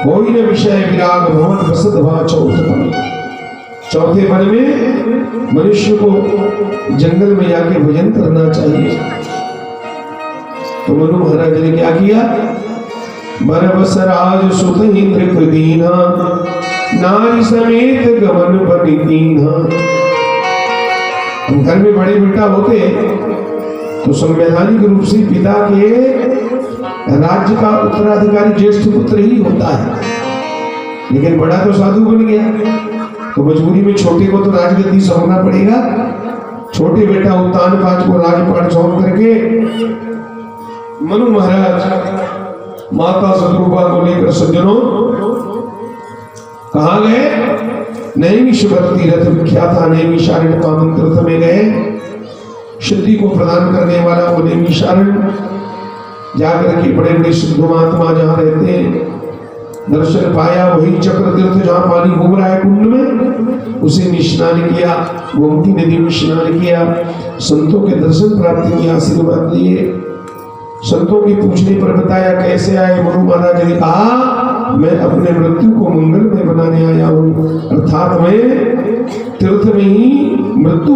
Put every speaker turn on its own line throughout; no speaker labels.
कोई न विषय विराग भवन बसत भा चौथे पद में मनुष्य को जंगल में जाके भजन करना चाहिए। तो मनु महाराज ने क्या किया? बरबसराज सुत इंद्र दीना नारी समेत गमन बनी दीना। घर में बड़े बेटा होते तो संवैधानिक रूप से पिता के राज्य का उत्तराधिकारी ज्येष्ठ पुत्र ही होता है, लेकिन बड़ा तो साधु बन गया तो मजबूरी में छोटे को तो राजगद्दी सौंपना पड़ेगा। छोटे बेटा उत्तानपाद को राजपाट सौंप करके मनु महाराज माता शत्रुपा को लेकर सज्जनों कहाँ गए? नैमिषारण्य तीर्थ विख्यात नैमिषारण्य पावन तीर्थ में गए। सिद्धि को प्रदान करने वाला वो नैमिषारण्य जाकर के बड़े बड़े सिद्ध महात्मा जहाँ रहते हैं दर्शन पाया। वही चक्र तीर्थ जहाँ पानी घूम रहा है कुंड में, उसे में स्नान किया, गोमती नदी में स्नान किया, संतों के दर्शन प्राप्त किया, आशीर्वाद लिए। संतों के पूछने पर बताया कैसे आए? मनु महाराज ने कहा मैं अपने मृत्यु को मंगल में बनाने आया हूँ, अर्थात मैं तीर्थ में ही मृत्यु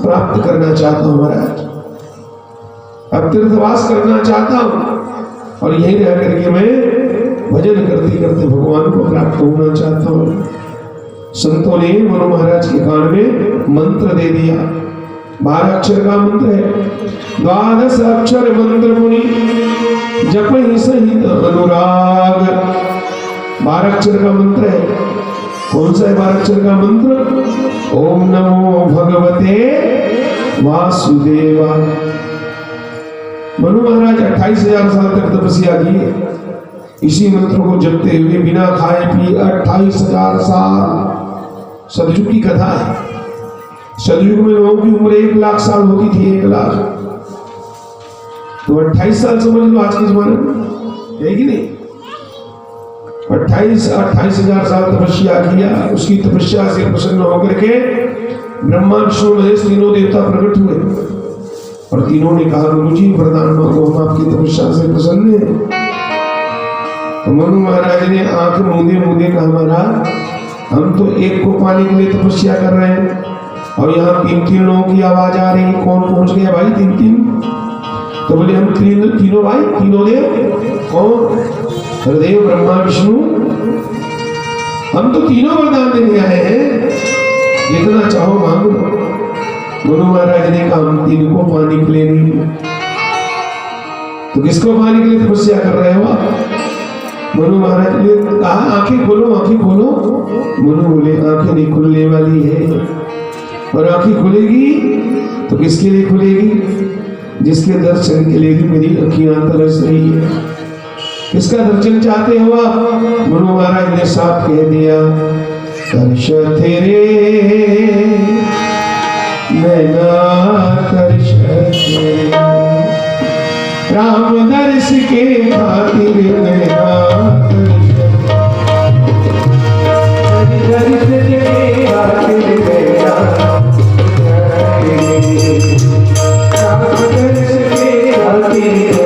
प्राप्त करना चाहता हूँ महाराज। अब तीर्थवास करना चाहता हूँ और यही रह करके मैं भजन करते करते भगवान को प्राप्त होना चाहता हूँ। संतों ने मनु महाराज के कान में मंत्र दे दिया। 12 अक्षर का मंत्र है। 12 अक्षर मंत्र मुनि जपहि सहित अनुराग। 12 अक्षर का मंत्र है। कौन सा है 12 अक्षर का मंत्र? ओम नमो भगवते वासुदेवा। मनु महाराज 28,000 साल तक तपस्या की इसी मंत्र को जपते हुए बिना खाए पिए 28,000 साल। सतयुग की कथा है। सतयुग में लोगों की उम्र 1 लाख साल होती थी, 1 लाख। तो 28 साल समझ लो आज के जमाने में, है कि नहीं? 28,000 साल तपस्या किया। उसकी तपस्या से प्रसन्न होकर के ब्रह्मा विष्णु महेश तीनों देवता प्रकट हुए और तीनों ने कहा गुरु जी वरदान मांगो, हम आपकी तपस्या से प्रसन्न हैं। तो मनु महाराज ने आंख मूंदे मूंदे कहा महाराज हम तो एक को पाने के लिए तपस्या कर रहे हैं और यहाँ 3-3 लोगों की आवाज आ रही है। कौन पहुंच गया भाई 3-3? तो बोले हम तीनों भाई, तीनों देव। कौन? हरदेव ब्रह्मा विष्णु। हम तो तीनों वरदान देने आए हैं, जितना चाहो मांग लो। मनु महाराज ने कहा हम 3 को पाने के लिए नहीं। तो किसको पाने के लिए तपस्या कर रहे हो? मनु महाराज ने कहा आंखें खोलो, आंखें खोलो। मनु बोले आंखें नहीं खुलने वाली है। और आंखें खुलेगी तो किसके लिए खुलेगी? जिसके दर्शन के लिए भी मेरी आंखें तरस रही है। किसका दर्शन चाहते हो आप? मनु महाराज ने साफ कह दिया दर्श तेरे नैना दर्श तेरे, राम दर्श के खातिर नैना दर्श तेरे खातिर नैना, राम दर्श के खातिर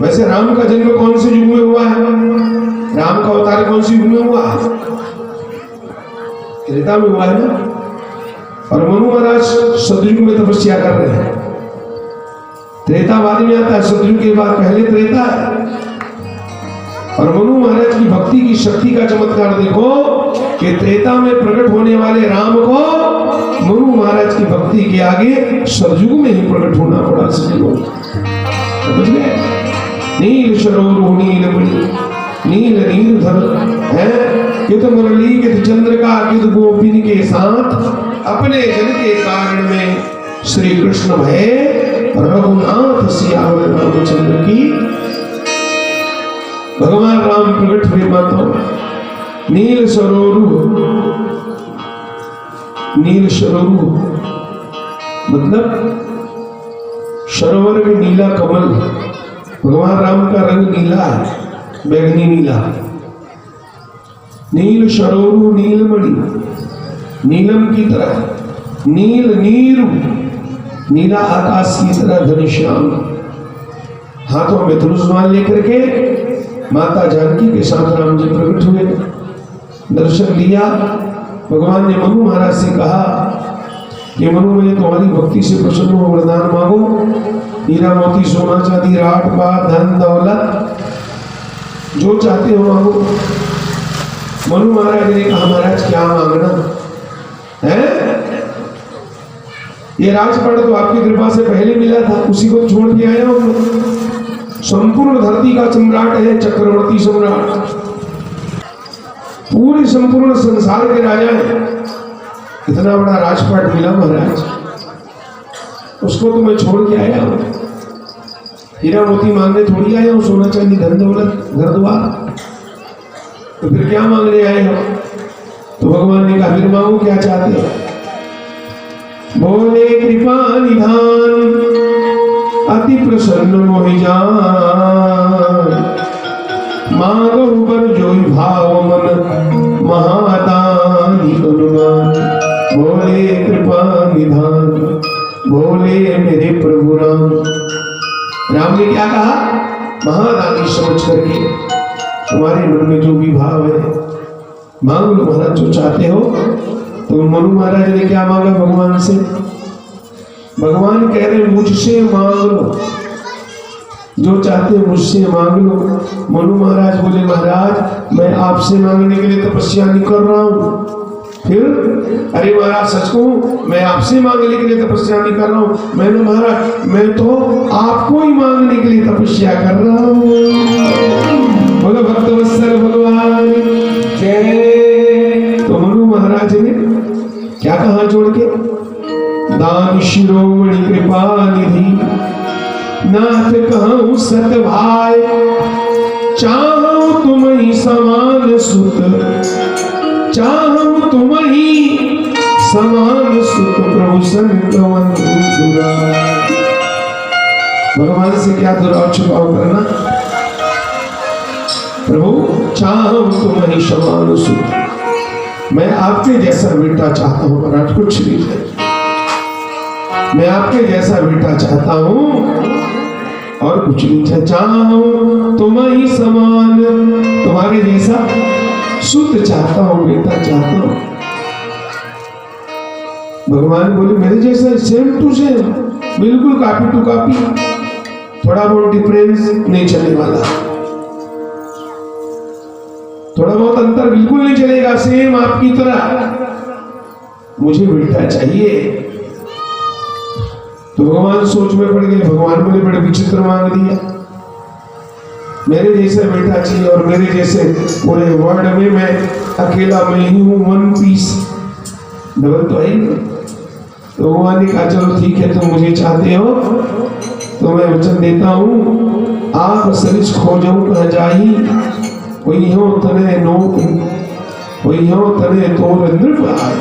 वैसे राम का जन्म कौन से युग में हुआ है? राम का अवतार कौन सी युग में हुआ है? त्रेता में हुआ है ना। और मनु महाराज सतयुग में तपस्या कर रहे हैं। त्रेता बाद में आता है, सतयुग के बाद पहले त्रेता है। और मनु महाराज की भक्ति की शक्ति का चमत्कार देखो कि त्रेता में प्रकट होने वाले राम को मनु महाराज की भक्ति के आगे सतयुग में ही प्रकट होना पड़ा। समझ गए? नील सरोवर नील मणि नील नीलधर है कित मुरली कित चंद्रिका कित गोपिन के साथ अपने जन के कारण में श्री कृष्ण भय रघुनाथ सियावर रामचंद्र की। भगवान राम प्रकट हुए माता नील सरोवर। नील सरोवर मतलब सरोवर में नीला कमल। भगवान राम का रंग नीला है, बैगनी नीला। नील सरोवर नीलमणि नीलम की तरह, नील नीरू नीला आकाश की तरह घनश्याम। हाथों में धनुष लेकर के माता जानकी के साथ राम जी प्रकट हुए। दर्शन लिया। भगवान ने मनु महाराज से कहा कि मनु मैं तुम्हारी भक्ति से प्रसन्न हो, वरदान मांगो। हीरा मोती सोना चांदी राट बात धन दौलत जो चाहते हो मांगो। मनु महाराज ने कहा महाराज क्या मांगना है? ये राजपाट तो आपकी कृपा से पहले मिला था, उसी को छोड़ के आया हूं। संपूर्ण धरती का सम्राट है, चक्रवर्ती सम्राट। पूरे संपूर्ण संसार के राजा है। इतना बड़ा राजपाट मिला महाराज, उसको तो मैं छोड़ के आया हूं। हीरा मोती मांगने थोड़ी आया हूं, सोना चांदी धन दौलत घर द्वार। तो फिर क्या मांगने आए हो? तो भगवान ने कहा फिर मांगो क्या चाहते हो? बोले कृपा निधान अति प्रसन्न मोहि जान मांगो बर जो भाव मन महादानी अनुमान। बोले कृपा निधान बोले मेरे प्रभु राम। राम ने क्या कहा? महादानी समझ करके तुम्हारे मन में जो भी भाव है मांग लो महाराज जो चाहते हो। तो मनु महाराज ने क्या मांगा भगवान से? भगवान कह रहे मुझसे मांग लो, जो चाहते मुझसे मांग लो। मनु महाराज बोले महाराज मैं आपसे मांगने के लिए तपस्या नहीं कर रहा हूँ। फिर अरे महाराज सच कहूं मैं आपसे मांगने के लिए तपस्या नहीं कर रहा हूँ। मैंने महाराज मैं तो आपको ही मांगने के लिए तपस्या कर रहा हूँ। बोलो भक्तवत्सल भगवान जय। तो मनु महाराज ने क्या कहा जोड़ के? दान शिरोमणि कृपा निधि नाथ कहूं सत भाई चाहूं तुम ही समान सुत चाहूं तुम ही समान सुत प्रभु संत भगवान से क्या दुराव छुपाव करना? प्रभु चाहूं तुम ही समान सुत मैं आपके जैसा बेटा चाहता हूं महाराज, कुछ नहीं चाहिए। मैं आपके जैसा बेटा चाहता हूं और कुछ नहीं चाहिए। चाहूं तुम्हारी समान, तुम्हारे जैसा शुद्ध चाहता हूं बेटा चाहता हूं। भगवान बोले मेरे जैसा सेम टू सेम, बिल्कुल कॉपी टू कॉपी, थोड़ा बहुत डिफरेंस नहीं चलने वाला, थोड़ा बहुत अंतर बिल्कुल नहीं चलेगा, सेम आपकी तरह मुझे बेटा चाहिए। तो भगवान सोच में पड़ गए। भगवान बोले बड़े विचित्र मांग दिया, मेरे जैसे बेटा चाहिए और मेरे जैसे पूरे वर्ल्ड में मैं अकेला मैं ही हूं, वन पीस, डबल तो है ही। तो भगवान ने कहा चलो ठीक है, तुम मुझे चाहते हो तो मैं वचन देता हूं, आप सरिस खोजो कह जाई, कोई हो तने नो कोई हो तने तोर नृप आए।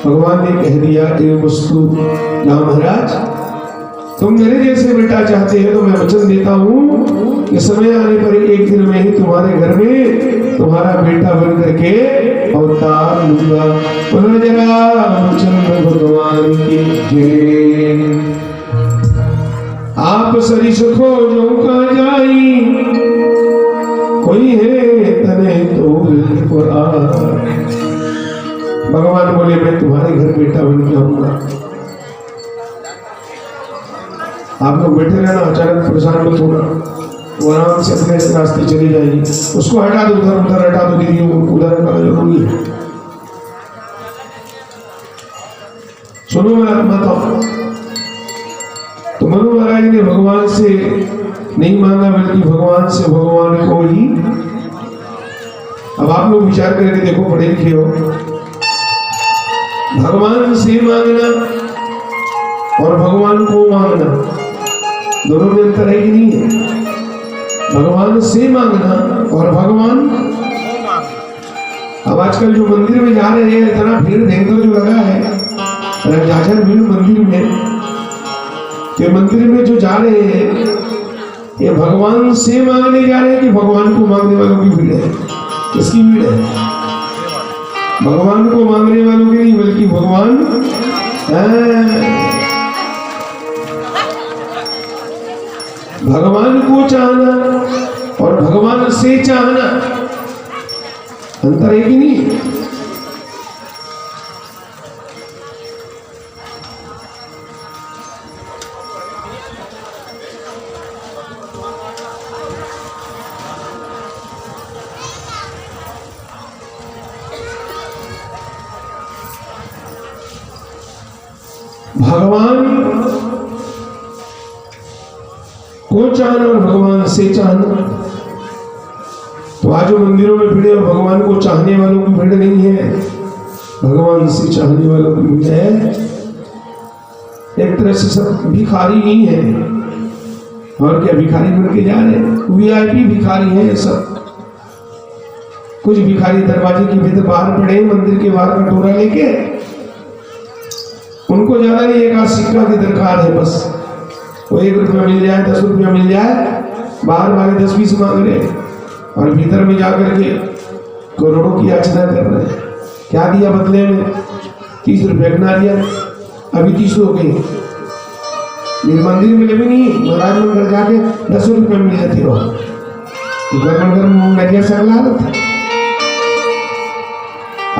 भगवान ने कह दिया ए वस्तु ना महाराज, तुम मेरे जैसे बेटा चाहते हो तो मैं वचन देता हूं कि समय आने पर एक दिन में ही तुम्हारे घर में तुम्हारा बेटा बन करके अवतार लूंगा। रामचंद्र भगवान की जय। आप सरिस खोजो का जाई, कोई है तने तो भगवान बोले मैं तुम्हारे घर बेटा बन के आऊंगा। आप लोग बैठे रहना, अचानक परेशान मत होना, वो आराम से अपने रास्ते चली जाएगी। उसको हटा दो, उधर उधर हटा दो, दीदी उधर हटा जरूरी है। सुनो मत। तो मनु महाराज ने भगवान से नहीं मांगा, बल्कि भगवान से भगवान को ही। अब आप लोग विचार करके देखो, पढ़े लिखे हो, भगवान से मांगना और भगवान को मांगना दोनों में अंतर है कि नहीं है? भगवान से मांगना और भगवान। अब आजकल जो मंदिर में जा रहे हैं, इतना भीड़ भयंकर जो लगा है, जाजर भीड़ मंदिर में, तो मंदिर में जो जा रहे हैं ये भगवान से मांगने जा रहे हैं कि भगवान को मांगने वालों की भीड़ है? किसकी भीड़ है? भगवान को मांगने वालों की नहीं, बल्कि भगवान भगवान को चाहना और भगवान से चाहना अंतर है कि नहीं? भगवान को चाहना और भगवान से चाहना। तो आज मंदिरों में भीड़ और भगवान को चाहने वालों की भीड़ नहीं है, भगवान से चाहने वालों की भीड़ है। एक तरह से सब भिखारी ही है, और क्या भिखारी बन के जा रहे हैं? वीआईपी भिखारी है सब। कुछ भिखारी दरवाजे के भीतर बाहर पड़े, मंदिर के बाहर कटोरा लेके, उनको ज्यादा नहीं, एक आध सिक्का की दरकार है बस। वो 1 रुपया मिल जाए, 10 रुपया मिल जाए, बाहर वाले 10-20 मांग रहे और भीतर में जाकर के करोड़ों की याचना कर रहे हैं। क्या दिया बदले में? 30 रुपया ना दिया, अभी 30 हो गई। मंदिर में भी नहीं, महाराज मंदिर जाके 10 रुपये मिल जाती हो, नदिया सरला था।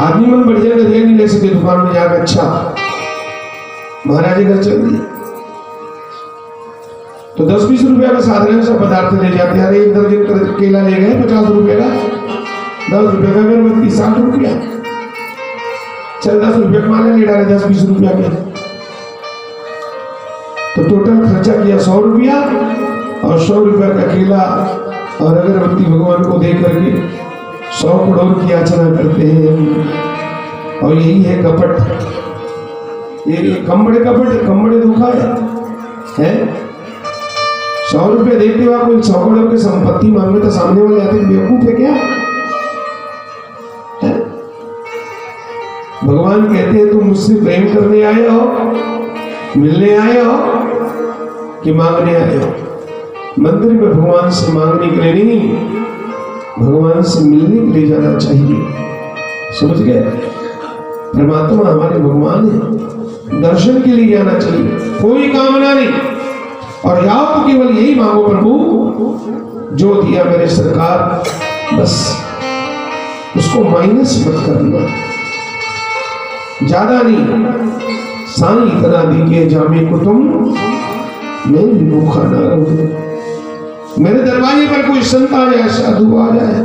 आदमी मन बढ़िया नदिया नहीं ले सके, दुकान में जाकर अच्छा महाराज घर चल दिए तो 10-20 रुपया का साधारण सा पदार्थ ले जाते हैं। एक दर्जन केला ले गए 50 रुपए का, 10 रुपए का अगरबत्ती 60 रुपया, चल 10 रुपये का माला ले डाले 10-20 रुपया के, तो टोटल खर्चा किया 100 रुपया। और 100 रुपया का केला और अगरबत्ती भगवान को दे करके 100 करोड़ की याचना करते हैं। और यही है कपट, ये कम बड़े धोखा है। 100 रुपये देते हुआ कोई 100 करोड़ की संपत्ति मांगे तो सामने वाले आते बेवकूफ है क्या है? भगवान कहते हैं तुम मुझसे प्रेम करने आए हो, मिलने आए हो कि मांगने आए हो? मंदिर में भगवान से मांगने के लिए नहीं, भगवान से मिलने के लिए जाना चाहिए। समझ गए? परमात्मा हमारे भगवान है, दर्शन के लिए जाना चाहिए, कोई कामना नहीं। और या तो केवल यही मांगो, प्रभु जो दिया मेरे सरकार, बस उसको माइनस मत करना, ज्यादा नहीं। साईं इतना दीजिए जामे को तुम, मैं भी भूखा ना रहूं। मेरे दरवाजे पर कोई संत आ जाए, साधु आ जाए,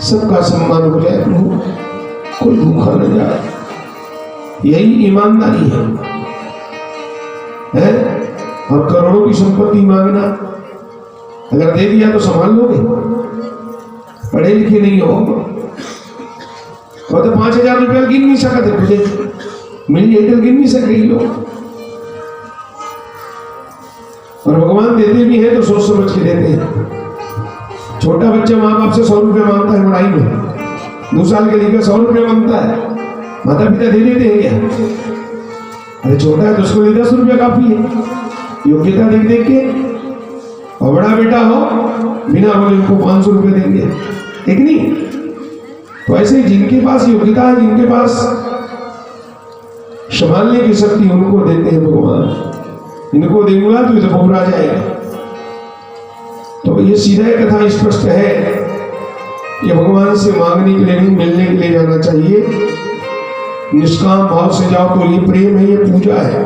सबका सम्मान हो जाए प्रभु, कोई भूखा न जाए। यही ईमानदारी है? और करोड़ों की संपत्ति मांगना, अगर दे दिया तो संभाल लोगे? पढ़े लिखे नहीं हो और तो 5,000 रुपया गिन नहीं सका थे, मुझे मिल जाए तो गिन नहीं सके लोग। और भगवान देते भी हैं तो सोच समझ के देते हैं। छोटा बच्चा माँ बाप से 100 रुपया मांगता है पढ़ाई में, 2 साल के लिए 100 रुपया मांगता है, माता पिता दे देते हैं क्या? अरे छोटा है तो उसको 10 रुपया काफी है, योग्यता देख देख के। और बड़ा बेटा हो, बिना बोले उनको 500 रुपये देंगे, ठीक नहीं? तो ऐसे जिनके पास योग्यता है, जिनके पास संभालने की शक्ति, उनको देते हैं भगवान। इनको देंगे तो इधर घबरा जाएगा। तो ये सीधा कथा स्पष्ट है कि भगवान से मांगने के लिए नहीं, मिलने के लिए जाना चाहिए। निष्काम भाव से जाओ तो ये प्रेम है, ये पूजा है।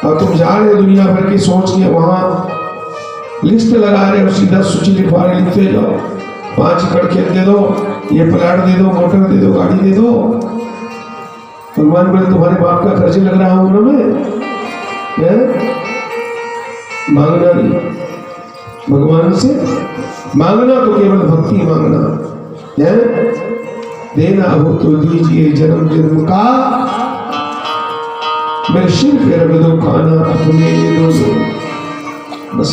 और तुम जा रहे हो दुनिया भर की सोच के, वहां लिस्ट लगा रहे हो, सीधा सूची लिखवा रहे, लिखते जाओ, 5 एकड़ खेत दे दो, ये प्लाट दे दो, मोटर दे दो, गाड़ी दे दो। भगवान बोले तुम्हारे बाप का कर्ज लग रहा हूं ना मैं? मांगना नहीं, भगवान से मांगना तो केवल भक्ति मांगना है। देना हो तो दीजिए जन्म जन्म का, मेरे सिर पे रख दो खाना अपने दो, बस।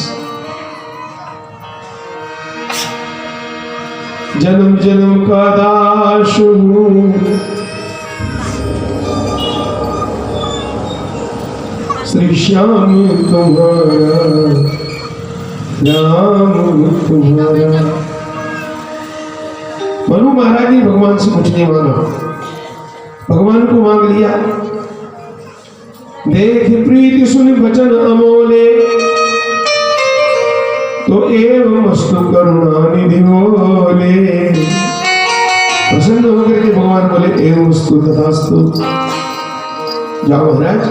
जन्म जन्म का दास हूं, श्री श्याम तुम्हारा, राम तुम्हारा। मनु महाराज ने भगवान से कुछ नहीं मांगा, भगवान को मांग लिया। देख प्रीति सुन वचन अमोले, तो एवं वस्तु करुणा निधि बोले। प्रसन्न होकर के भगवान बोले एवं वस्तु तथास्तु। जाओ महाराज,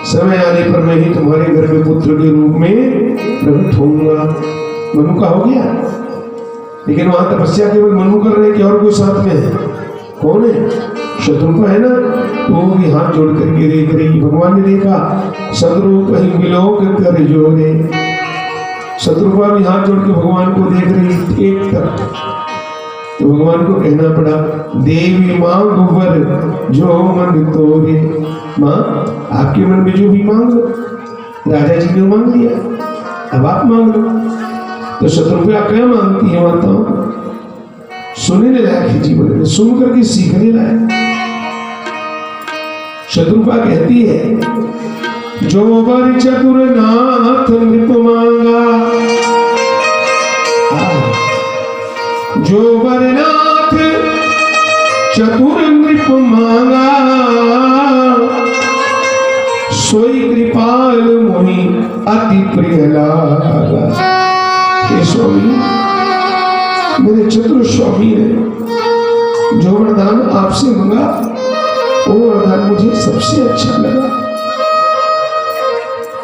समय आने पर मैं ही तुम्हारे घर में पुत्र के रूप में प्रकट होऊंगा। मनु का हो गया, लेकिन वहां तपस्या केवल मनु कर रहे कि और कोई साथ में है? कौन है? शत्रुपा है ना, तो वो भी हाथ जोड़ करके देख रही। भगवान ने देखा, सदरूप ही विलोक कर जोड़े। शत्रुपा भी हाथ जोड़ के भगवान को देख रही एक तक। तो भगवान को कहना पड़ा, देवी मांग वर जो मन तोरे। माँ, आपके मन में जो भी मांग लो, राजा जी ने मांग लिया, अब आप मांग लो। तो शत्रुपा क्या मांगती है माता? सुनने लायक है जीवन में, सुन करके सीखने लायक। शत्रुपा कहती है, जो वर चतुर नाथ नृप मांगा, जो वर नाथ चतुर नृप मांगा, सोई कृपाल मोहि अति प्रिय लागा। हे स्वामी, मेरे चतुर स्वामी ने जो वरदान आपसे मांगा, वो वरदान मुझे सबसे अच्छा लगा।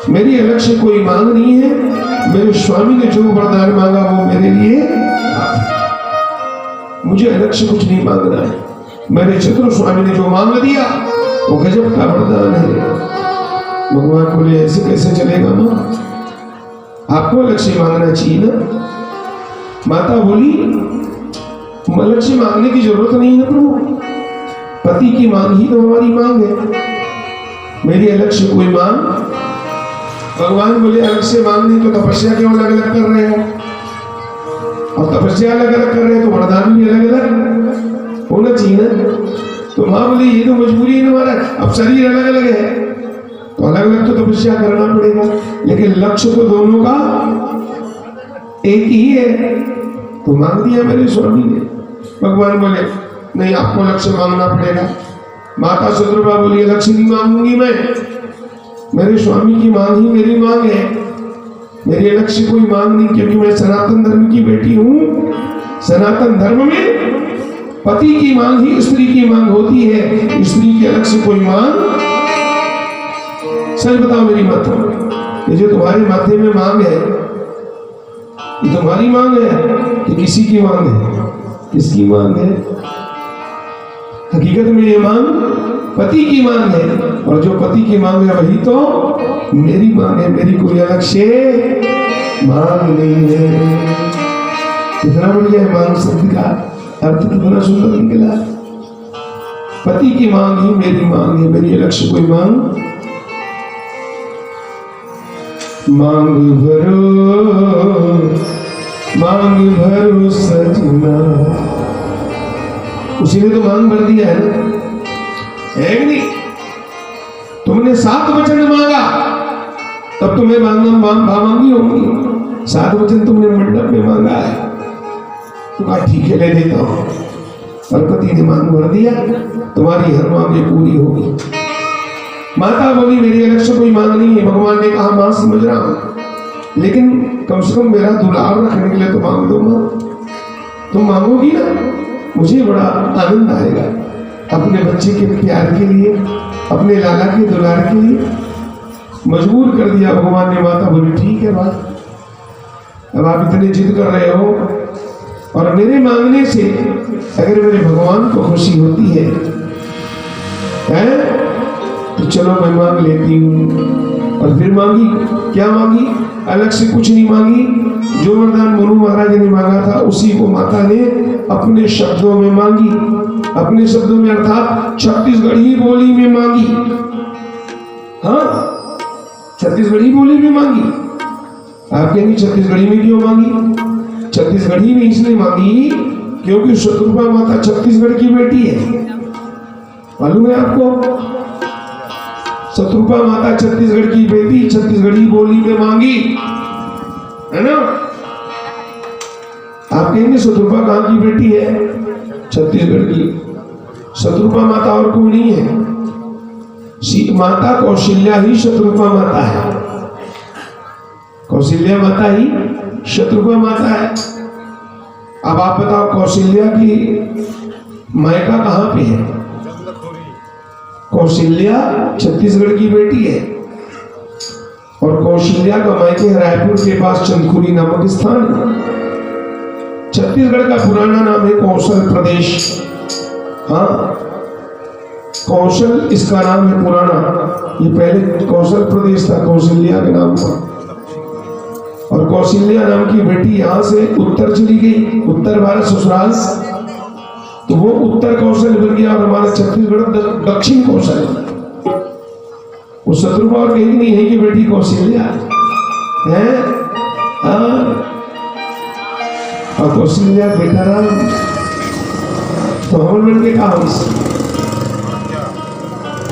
मेरी अलग से कोई मांग नहीं है, मेरे स्वामी ने जो वरदान मांगा वो मेरे लिए, मुझे अलग से कुछ नहीं मांगना है। मेरे चतुर स्वामी ने जो मांग दिया वो गजब का वरदान है। भगवान बोले ऐसे कैसे चलेगा मां, आपको अलग से मांगना चाहिए ना। माता बोली, अलग से मांगने की जरूरत नहीं है प्रभु, पति की मांग ही तो हमारी मांग है, मेरी अलग से कोई मांग। भगवान बोले अलग से मांग नहीं तो तपस्या क्यों अलग अलग कर रहे हो? और तपस्या अलग अलग कर रहे हो तो वरदान भी अलग अलग होना चाहिए ना। तो माँ बोली ये तो मजबूरी है हमारा, अब शरीर अलग अलग है तो अलग अलग तो तपस्या करना पड़ेगा, लेकिन लक्ष्य तो दोनों का एक ही है। तो मांग दिया मेरे स्वामी ने। भगवान बोले नहीं, आपको लक्ष्य मांगना पड़ेगा। माता शत्रुपा बोली लक्ष्य नहीं मांगूंगी मैं, मेरे स्वामी की मांग ही मेरी मांग है, मेरी लक्ष्य कोई मांग नहीं, क्योंकि मैं सनातन धर्म की बेटी हूँ। सनातन धर्म में पति की मांग ही स्त्री की मांग होती है, स्त्री के लक्ष्य कोई मांग। सच बताओ मेरी माता, ये जो तुम्हारे माथे में मांग है, ये तुम्हारी मांग है कि किसी की मांग है? किसकी मांग है? हकीकत में ये मांग पति की मांग है, और जो पति की मांग है वही तो मेरी मांग है। मेरी कोई अलग से मांग नहीं है। कितना बढ़िया है मांग शब्द का अर्थ, कितना सुंदर निकला। पति की मांग ही मेरी मांग है, मेरी अलग से कोई मांग। मांग भरो सजना, उसी ने तो मांग भर दिया है ना, है कि नहीं? तुमने 7 वचन मांगा, तब तुम्हें मांगी होंगी। 7 वचन तुमने मंडप में मांगा है, तो कहा ठीक है ले देता हूं। पति ने मांग भर दिया, तुम्हारी हर मांग पूरी होगी। माता बोली मेरी अलग से कोई मांग नहीं है। भगवान ने कहा मां समझ रहा हूं, लेकिन कम से कम मेरा दुलार रखने के लिए तो मांग दो मां। तुम मांगोगी ना, मुझे बड़ा आनंद आएगा। अपने बच्चे के प्यार के लिए, अपने लाला के दुलार के लिए मजबूर कर दिया भगवान ने। माता बोली ठीक है बात, अब आप इतने जिद कर रहे हो, और मेरे मांगने से अगर मेरे भगवान को खुशी होती है, तो चलो मैं मांग लेती हूँ। और फिर मांगी, क्या मांगी? अलग से कुछ नहीं मांगी। जो वरदान मनु महाराज ने मांगा था उसी को माता ने अपने शब्दों में मांगी, अपने शब्दों में अर्थात छत्तीसगढ़ी बोली में मांगी। हाँ, छत्तीसगढ़ी बोली में मांगी। आप कहेंगे छत्तीसगढ़ी में क्यों मांगी? छत्तीसगढ़ी में इसलिए मांगी क्योंकि शत्रुपा माता छत्तीसगढ़ की बेटी है। मालूम है आपको? शत्रुपा माता छत्तीसगढ़ की बेटी, छत्तीसगढ़ी बोली में मांगी, है ना? आप कहेंगे शत्रुपा कहाँ की बेटी है? छत्तीसगढ़ की। शत्रुपा माता और कोई नहीं है, माता कौशल्या ही शत्रुपा माता है। कौशल्या माता ही शत्रुपा माता है। अब आप बताओ कौशल्या की मायका कहाँ पे है? कौशल्या छत्तीसगढ़ की बेटी है, और कौशल्या का मायके रायपुर के पास चंदखुरी नामक स्थान है। छत्तीसगढ़ का पुराना नाम है कौशल प्रदेश। हाँ, कौशल इसका नाम है पुराना। ये पहले कौशल प्रदेश था, कौशल्या के नाम पर। और कौशल्या नाम की बेटी यहाँ से उत्तर चली गई, उत्तर भारत ससुराल, तो वो उत्तर कौशल बन गया, और हमारा छत्तीसगढ़ दक्षिण कौशल। वो शत्रुपा और कहीं नहीं है कि बेटी कौशल्या है। और कौशल्या बेटा राम, तो हम बन के कहा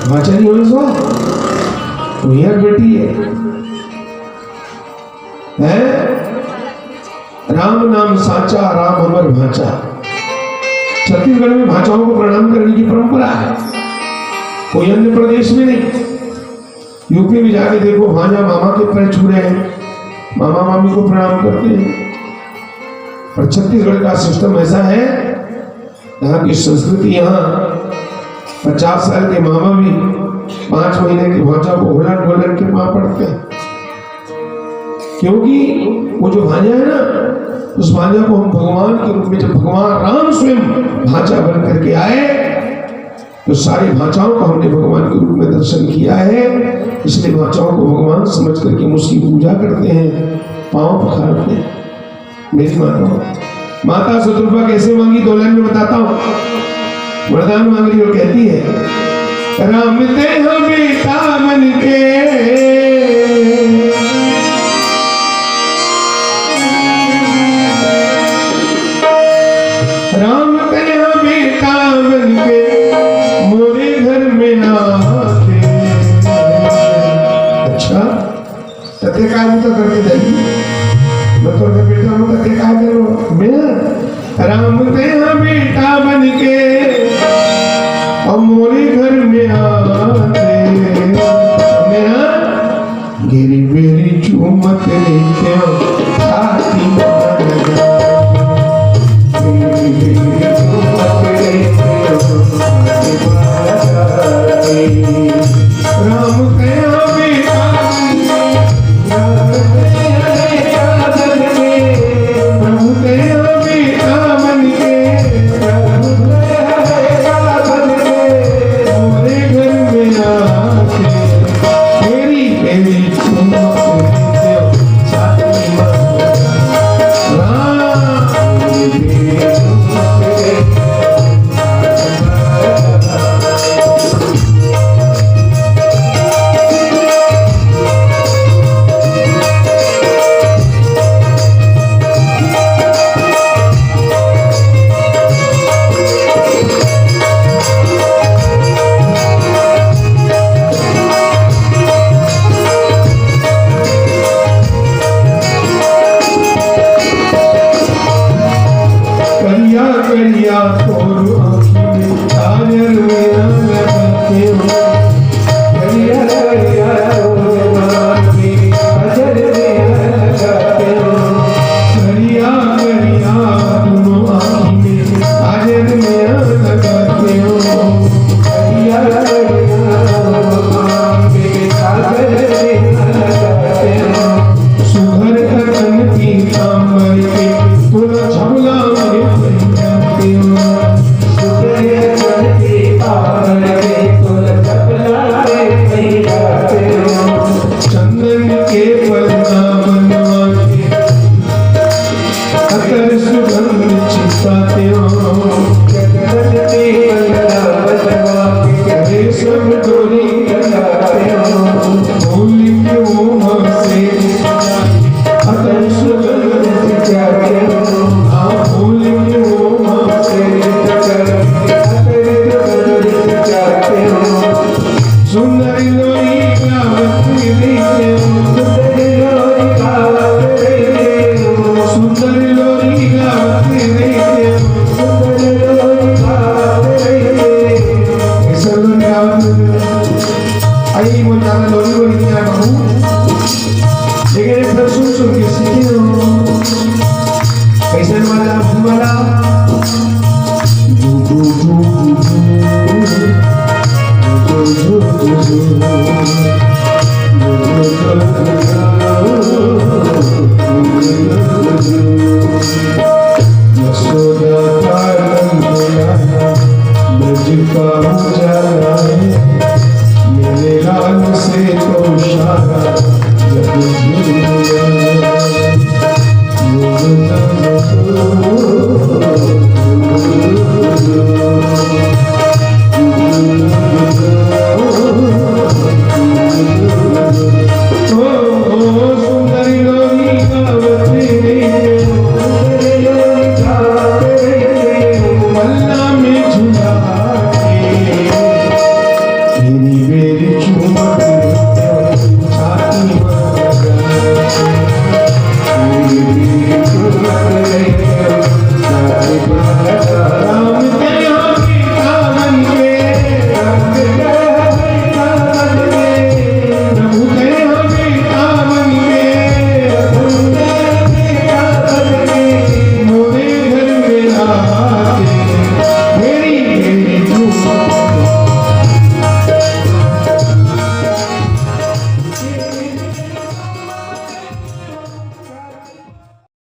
भाचा नहीं होने सो, वही बेटी है। राम नाम साचा, राम अमर भाचा। छत्तीसगढ़ में भाषाओं को प्रणाम करने की परंपरा है, कोई अन्य प्रदेश में नहीं। यूपी में जाके देखो, भांजा मामा के पैर छू रहे हैं, मामा मामी को प्रणाम करते हैं। पर छत्तीसगढ़ का सिस्टम ऐसा है, यहाँ की संस्कृति, यहाँ 50 साल के मामा भी 5 महीने के भांजा को घोलन के मां पड़ते हैं। क्योंकि वो जो भांजा है ना, उस भांजा को हम भगवान के रूप में, जब भगवान राम स्वयं भांजा बन करके आए, तो सारे भांजाओं को हमने भगवान के रूप में दर्शन किया है। इसलिए भांजाओं को भगवान समझ करके उसकी पूजा करते हैं, पांव पखारते हैं। मेरी माता शत्रुपा कैसे मांगी, 2 लाइन में बताता हूँ। वरदान मांग रही और कहती है, राम ते हम बेटा बन के, राम तेरा बेटा बन के मोरे घर में आते। अच्छा, तते काय होता करते जाइए, मैं तो बेटा हूँ, तते काय करो मैं? राम तेरा बेटा बन के सब डोरी लगाते हो भूल क्यों हमसे अतन सुगंध जाते हो हाँ भूल क्यों हमसे जाते हो सुंदरी लोरी गावत रही सुंदरी लोरी गावत रही सुंदरी लोरी गावत रही सुंदरी लोरी गावत रही ऐसा लोरी गावत आई वो जाना लोरी लोरी क्या कहूँ